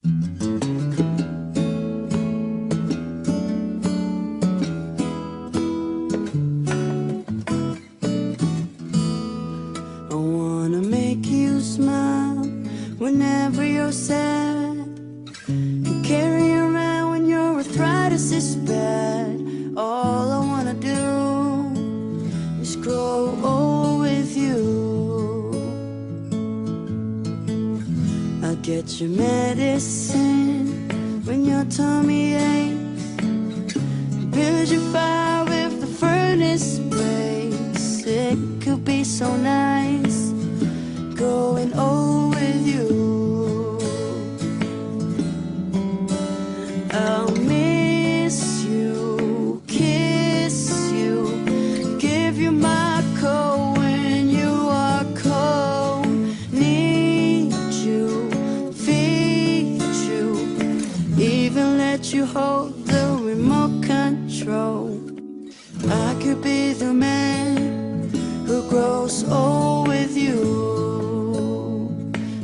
I wanna make you smile whenever you're sad, and carry you around when your arthritis is bad. All I wanna do is grow old with you. I'll get your medicine when your tummy aches, build your fire if the furnace breaks. It could be so nice growing old with you. I'll miss you, kiss you, give you my coat when you are cold, need you, feed you, even let you hold the remote control. I could be the man who grows old with you.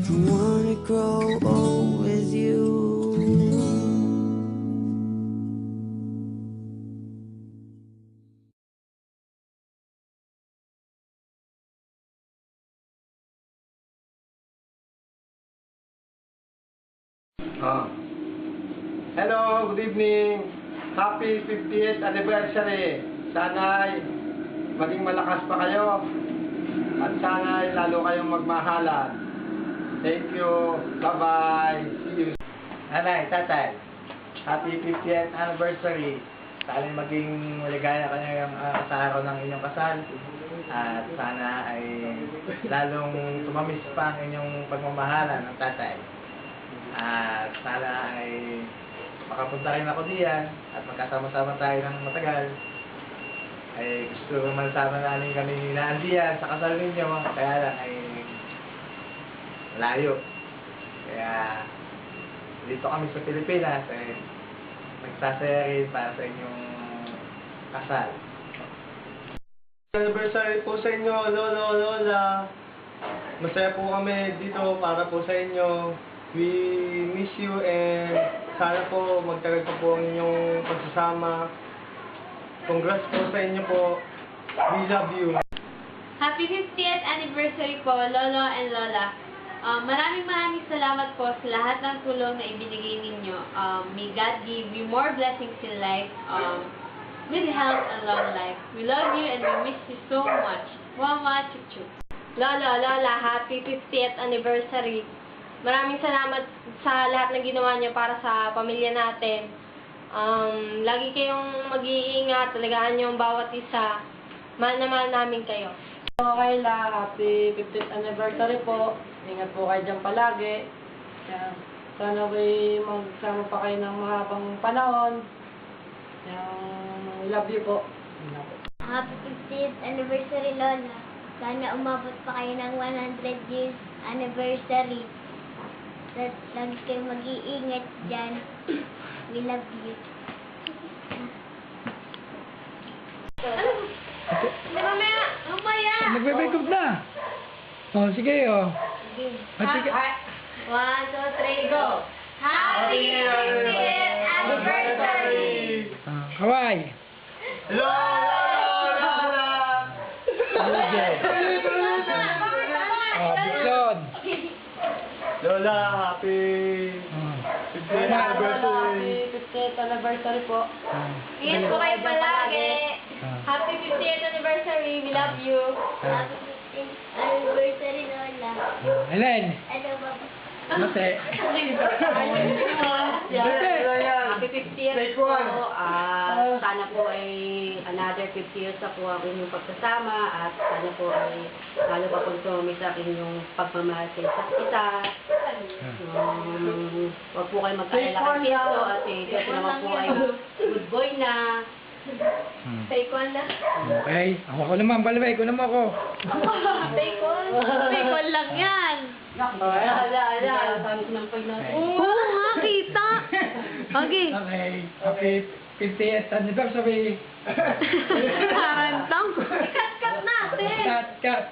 I wanna grow old with you. Hello, good evening. Happy 50th anniversary. Sana'y maging malakas pa kayo at sana'y lalo kayong magmahalan. Thank you. Bye-bye. See you. Nanay, tatay, happy 50th anniversary. Sana'y maging maligaya kayong sa araw ng inyong kasal. At sana ay lalong tumamis pa ang inyong pagmamahalan ng tatay. At sana ay makapunta rin ako diyan at magkasama-sama tayo ng matagal. Ay gusto naman sama namin kami naandiyan sa kasal ninyo, kaya lang ay layo. Kaya dito kami sa Pilipinas ay nagsasaya rin para sa inyong kasal. Anniversary po sa inyo, Lolo, Lola. Masaya po kami dito para po sa inyo. We miss you and sana po magtagal pa po ang inyong pagsasama. Congrats po sa inyo po. We love you. Happy 50th anniversary po, Lolo and Lola. Maraming salamat po sa lahat ng tulong na ibinigay ninyo. May God give you more blessings in life, with health and long life. We love you and we miss you so much. Mama, chup chup. Lolo, Lola, happy 50th anniversary. Maraming salamat sa lahat ng ginawa niyo para sa pamilya natin. Lagi kayong mag-iingat, talagaan niyo ang bawat isa. Mahal na mahal namin kayo. Okay la, happy 50th anniversary po. Ingat po kayo dyan palagi. Sana kayo magsama pa kayo ng mahabang panahon. Love you po. Happy 50th anniversary, Lola. Sana umabot pa kayo ng 100 years anniversary. Lagi kayo mag-iingat dyan. We love you. Mamaya! Nagbe-break up na. Oh, sige, oh. Sige. 1, 2, 3, go! Happy 50th anniversary! Kawai. Bigson. Lola, happy 50th anniversary. Happy 50th anniversary po. Ingat po kayo palagi! Happy 50th anniversary! We love you! Happy 50th anniversary, Lola. Helen. Ano ba? Mate. Happy 50th po. Sana po ay another 50 years na po ang inyong pagsasama at sana po ay lalo pa pong tumami sa inyong pagmamahal sa isa't isa. Huwag po kayo magkaila kasi ito at ito naman po ay good boy na. Taekwondo na. Okay. Ako naman, balaway. Ko naman ako. Taekwondo. Taekwondo lang yan. Ala. Sabi ko ng pagnatin. Oo nga, kita. Okay. Okay. Happy 50th anniversary. Tarantang. Cut natin. Cut.